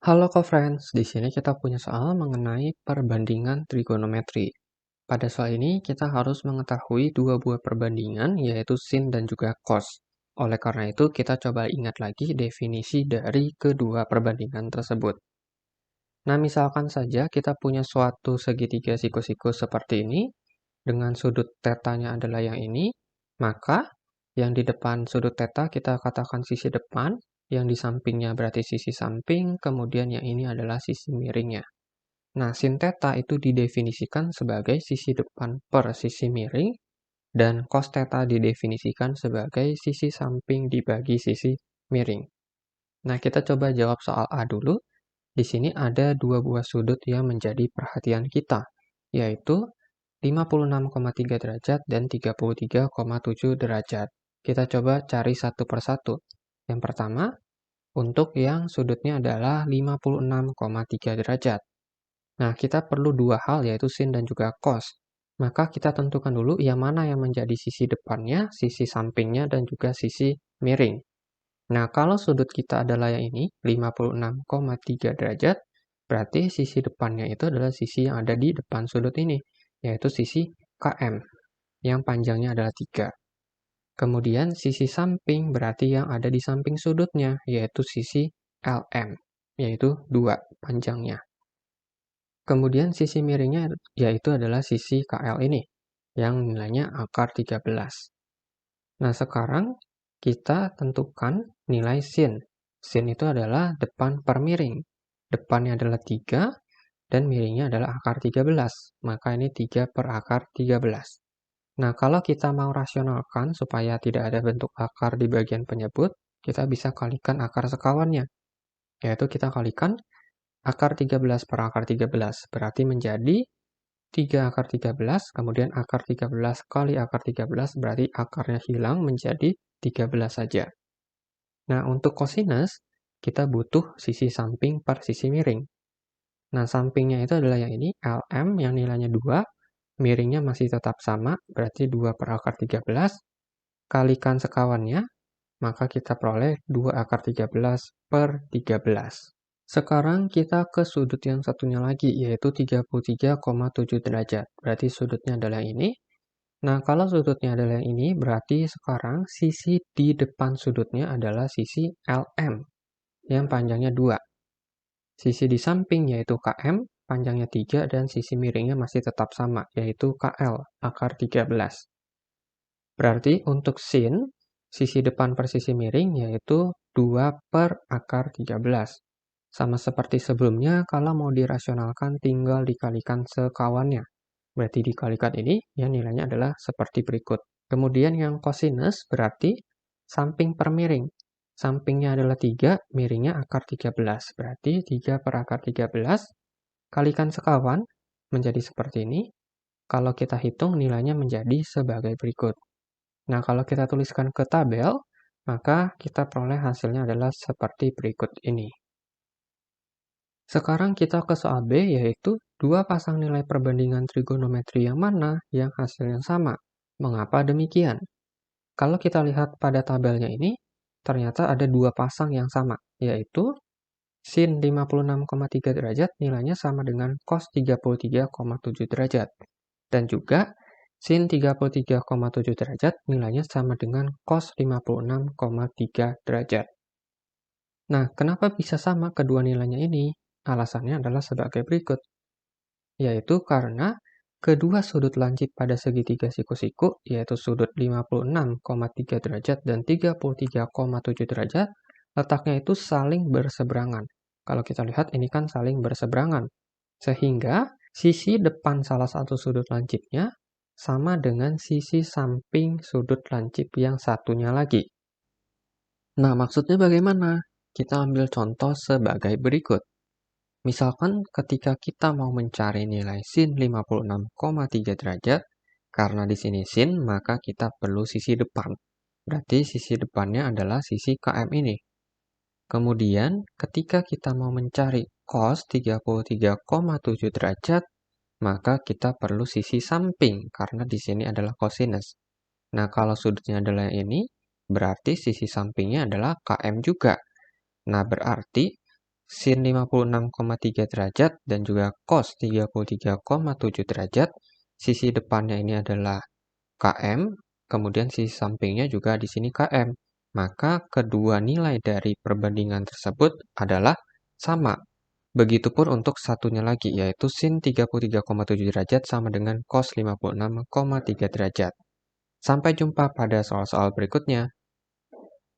Halo co-friends, di sini kita punya soal mengenai perbandingan trigonometri. Pada soal ini kita harus mengetahui dua buah perbandingan yaitu sin dan juga cos. Oleh karena itu kita coba ingat lagi definisi dari kedua perbandingan tersebut. Nah misalkan saja kita punya suatu segitiga siku-siku seperti ini, dengan sudut tetanya adalah yang ini, maka yang di depan sudut teta kita katakan sisi depan, yang di sampingnya berarti sisi samping, kemudian yang ini adalah sisi miringnya. Nah, sin theta itu didefinisikan sebagai sisi depan per sisi miring, dan cos theta didefinisikan sebagai sisi samping dibagi sisi miring. Nah, kita coba jawab soal A dulu. Di sini ada dua buah sudut yang menjadi perhatian kita, yaitu 56,3 derajat dan 33,7 derajat. Kita coba cari satu persatu. Yang pertama, untuk yang sudutnya adalah 56,3 derajat. Nah, kita perlu dua hal yaitu sin dan juga cos. Maka kita tentukan dulu yang mana yang menjadi sisi depannya, sisi sampingnya, dan juga sisi miring. Nah, kalau sudut kita adalah yang ini, 56,3 derajat, berarti sisi depannya itu adalah sisi yang ada di depan sudut ini, yaitu sisi KM, yang panjangnya adalah 3. Kemudian sisi samping berarti yang ada di samping sudutnya, yaitu sisi LM, yaitu 2 panjangnya. Kemudian sisi miringnya yaitu adalah sisi KL ini, yang nilainya akar 13. Nah, sekarang kita tentukan nilai sin. Sin itu adalah depan per miring. Depannya adalah 3, dan miringnya adalah akar 13. Maka ini 3 per akar 13. Nah, kalau kita mau rasionalkan supaya tidak ada bentuk akar di bagian penyebut, kita bisa kalikan akar sekawannya. Yaitu kita kalikan akar 13 per akar 13. Berarti menjadi 3 akar 13, kemudian akar 13 kali akar 13 berarti akarnya hilang menjadi 13 saja. Nah, untuk kosinus, kita butuh sisi samping per sisi miring. Nah, sampingnya itu adalah yang ini, LM yang nilainya 2, miringnya masih tetap sama, berarti 2 per akar 13, kalikan sekawannya, maka kita peroleh 2 akar 13 per 13. Sekarang kita ke sudut yang satunya lagi, yaitu 33,7 derajat. Berarti sudutnya adalah ini. Nah, kalau sudutnya adalah yang ini, berarti sekarang sisi di depan sudutnya adalah sisi LM, yang panjangnya 2. Sisi di samping, yaitu KM, panjangnya 3, dan sisi miringnya masih tetap sama, yaitu KL, akar 13. Berarti untuk sin, sisi depan per sisi miring, yaitu 2 per akar 13. Sama seperti sebelumnya, kalau mau dirasionalkan tinggal dikalikan sekawannya. Berarti dikalikan ini, ya nilainya adalah seperti berikut. Kemudian yang kosinus berarti samping per miring. Sampingnya adalah 3, miringnya akar 13. Berarti 3 per akar 13, kalikan sekawan, menjadi seperti ini. Kalau kita hitung nilainya menjadi sebagai berikut. Nah, kalau kita tuliskan ke tabel, maka kita peroleh hasilnya adalah seperti berikut ini. Sekarang kita ke soal B, yaitu dua pasang nilai perbandingan trigonometri yang mana yang hasilnya sama. Mengapa demikian? Kalau kita lihat pada tabelnya ini, ternyata ada dua pasang yang sama, yaitu sin 56,3 derajat nilainya sama dengan cos 33,7 derajat. Dan juga sin 33,7 derajat nilainya sama dengan cos 56,3 derajat. Nah, kenapa bisa sama kedua nilainya ini? Alasannya adalah sebagai berikut, yaitu karena kedua sudut lancip pada segitiga siku-siku, yaitu sudut 56,3 derajat dan 33,7 derajat, letaknya itu saling berseberangan. Kalau kita lihat ini kan saling berseberangan, sehingga sisi depan salah satu sudut lancipnya sama dengan sisi samping sudut lancip yang satunya lagi. Nah, maksudnya bagaimana? Kita ambil contoh sebagai berikut. Misalkan ketika kita mau mencari nilai sin 56,3 derajat, karena di sini sin, maka kita perlu sisi depan. Berarti sisi depannya adalah sisi KM ini. Kemudian, ketika kita mau mencari cos 33,7 derajat, maka kita perlu sisi samping, karena di sini adalah kosinus. Nah, kalau sudutnya adalah ini, berarti sisi sampingnya adalah KM juga. Nah, berarti sin 56,3 derajat dan juga cos 33,7 derajat. Sisi depannya ini adalah km, kemudian sisi sampingnya juga di sini km. Maka kedua nilai dari perbandingan tersebut adalah sama. Begitupun untuk satunya lagi, yaitu sin 33,7 derajat sama dengan cos 56,3 derajat. Sampai jumpa pada soal-soal berikutnya.